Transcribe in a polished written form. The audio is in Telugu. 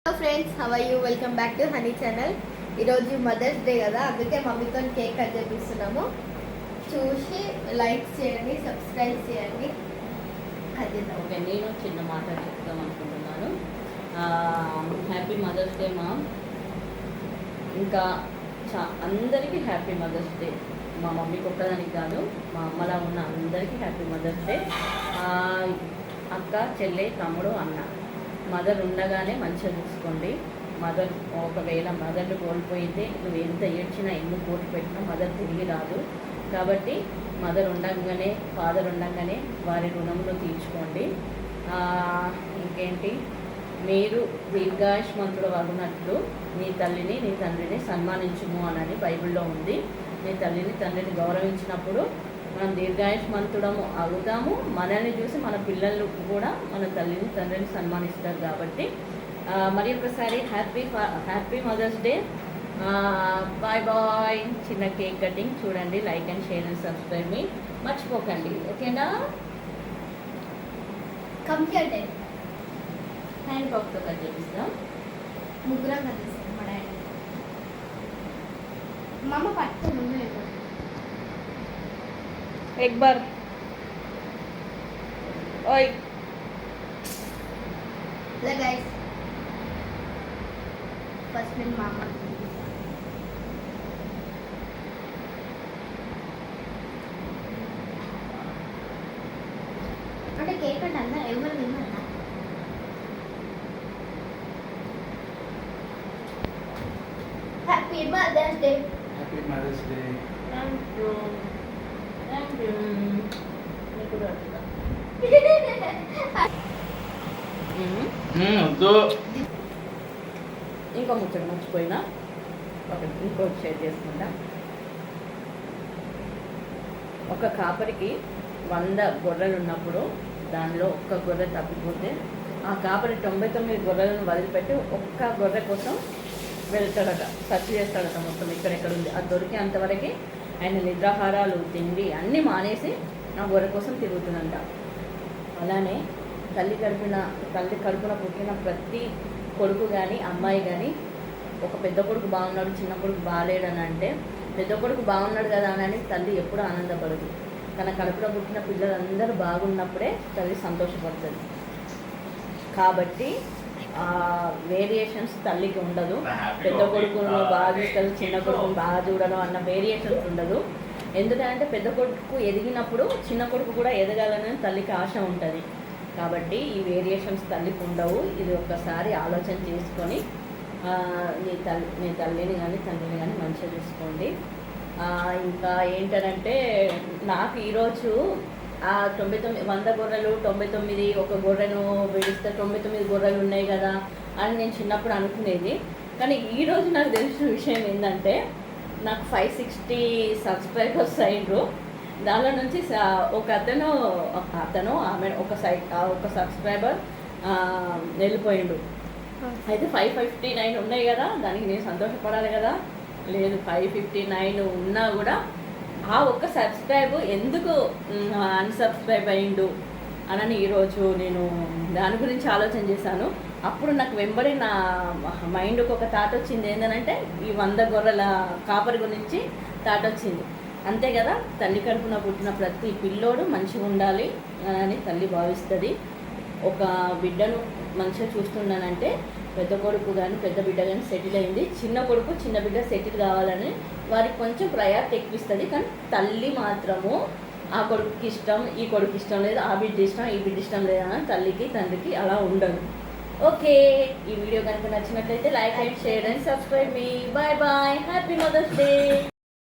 Hello friends, how are you? Welcome back to Honey channel. ఈరోజు మదర్స్ డే కదా, అందుకే మమ్మీతో కేక్ కట్ చేపిస్తున్నాము. చూసి లైక్ చేయండి, సబ్స్క్రైబ్ చేయండి. ఓకే, నేను చిన్న మాట చెప్తాం అనుకుంటున్నాను. హ్యాపీ మదర్స్ డే మా. ఇంకా అందరికీ హ్యాపీ మదర్స్ డే. మా మమ్మీకి ఒక్కదానికి కాదు, మా అమ్మలా ఉన్న అందరికీ హ్యాపీ మదర్స్ డే. అక్క, చెల్లె, తమ్ముడు, అన్న, మదర్ ఉండగానే మంచిగా చూసుకోండి. మదర్ ఒకవేళ మదర్ని కోల్పోయితే నువ్వు ఎంత ఏడ్చినా ఎన్ని కోట్లు పెట్టినా మదర్ తిరిగి రాదు. కాబట్టి మదర్ ఉండగానే, ఫాదర్ ఉండగానే వారి రుణములు తీర్చుకోండి. ఇంకేంటి, మీరు దీర్ఘాయుష్మంతుడు అగునట్లు నీ తల్లిని నీ తండ్రిని సన్మానించుము అని బైబిల్లో ఉంది. నీ తల్లిని తండ్రిని గౌరవించినప్పుడు మనం దీర్ఘాయుష్మంతుడము అవుతాము. మనల్ని చూసి మన పిల్లలు కూడా మన తల్లిని తండ్రిని సన్మానిస్తారు. కాబట్టి మరి ఒకసారి happy mothers day. Bye bye. చిన్న కేక్ కటింగ్ చూడండి. Like and share and subscribe మీ మర్చిపోకండి. ఓకేనా? కంప్లీటెడ్. హ్యాండ్ బాక్స్తో కట్ చేపిస్తాం. ముగ్గురం కట్టిస్తాం. మా డాడీ మా అమ్మ పట్టుకుని एक बार ओए ले गाइस, फर्स्ट में मामा అంటే కేక్ అంటే అందరూ ఎవరు తిన్నారా? Happy mothers Day. Happy mothers Day. ఇంకో ముచ్చట మర్చిపోయినా, ఇంకోటి షేర్ చేసుకుంటా. ఒక కాపరికి 100 గొర్రెలు ఉన్నప్పుడు దానిలో ఒక్క గొర్రె తప్పిపోతే ఆ కాపరి 99 గొర్రెలను వదిలిపెట్టి ఒక్క గొర్రె కోసం వెళ్తాడట, సర్చ్ చేస్తాడట మొత్తం ఎక్కడెక్కడ ఉంది. అది దొరికి అంతవరకు ఆయన నిద్రాహారాలు, తిండి అన్నీ మానేసి నా గొర్రె కోసం తిరుగుతుందంట. అలానే తల్లి కడుపున పుట్టిన ప్రతి కొడుకు కానీ అమ్మాయి కానీ, ఒక పెద్ద కొడుకు బాగున్నాడు, చిన్న కొడుకు బాగాలేడని అంటే, పెద్ద కొడుకు బాగున్నాడు కదా అని తల్లి ఎప్పుడూ ఆనందపడదు. తన కడుపులో పుట్టిన పిల్లలందరూ బాగున్నప్పుడే తల్లి సంతోషపడుతుంది. కాబట్టి వేరియేషన్స్ తల్లికి ఉండదు. పెద్ద కొడుకును బాగా చూస్తారు, చిన్న కొడుకును బాగా చూడడం అన్న వేరియేషన్స్ ఉండదు. ఎందుకంటే పెద్ద కొడుకు ఎదిగినప్పుడు చిన్న కొడుకు కూడా ఎదగాలని తల్లికి ఆశ ఉంటుంది. కాబట్టి ఈ వేరియేషన్స్ తల్లికి ఉండవు. ఇది ఒక్కసారి ఆలోచన చేసుకొని నీ తల్లిని కానీ తండ్రిని కానీ మంచిగా చూసుకోండి. ఇంకా ఏంటంటే, నాకు ఈరోజు 100 గొర్రెలు 99 ఒక గొర్రెను విడిస్తే 99 గొర్రెలు ఉన్నాయి కదా అని నేను చిన్నప్పుడు అనుకునేది. కానీ ఈరోజు నాకు తెలిసిన విషయం ఏంటంటే, నాకు 560 సబ్స్క్రైబర్స్ అయినరు. దానిలో నుంచి ఒక అతను ఆమె ఒక సబ్స్క్రైబర్ వెళ్ళిపోయిండు. అయితే 559 ఉన్నాయి కదా, దానికి నేను సంతోషపడాలి కదా. లేదు, 559 ఉన్నా కూడా ఆ ఒక్క సబ్స్క్రైబ్ ఎందుకు అన్సబ్స్క్రైబ్ అయ్యిండు అని ఈరోజు నేను దాని గురించి ఆలోచన చేశాను. అప్పుడు నాకు వెంబడి నా మైండ్కి ఒక థాట్ వచ్చింది. ఏంటంటే, ఈ 100 గొర్రెల కాపరి గురించి థాట్ వచ్చింది. అంతే కదా, తల్లి కడుపున పుట్టిన ప్రతి పిల్లోడు మంచిగా ఉండాలి అని తల్లి భావిస్తుంది. ఒక బిడ్డను మంచిగా చూస్తున్నానంటే, పెద్ద కొడుకు కానీ పెద్ద బిడ్డ కానీ సెటిల్ అయింది, చిన్న కొడుకు చిన్న బిడ్డ సెటిల్ కావాలని వారికి కొంచెం ప్రయారిటీ ఎక్కువిస్తుంది. కానీ తల్లి మాత్రము ఆ కొడుకుకి ఇష్టం, ఈ కొడుకు ఇష్టం లేదు, ఆ బిడ్డ ఇష్టం, ఈ బిడ్డ ఇష్టం లేదని తల్లికి తండ్రికి అలా ఉండదు. ఓకే, ఈ వీడియో కనుక నచ్చినట్లయితే like and share and subscribe మీ. Bye bye. Happy mothers day.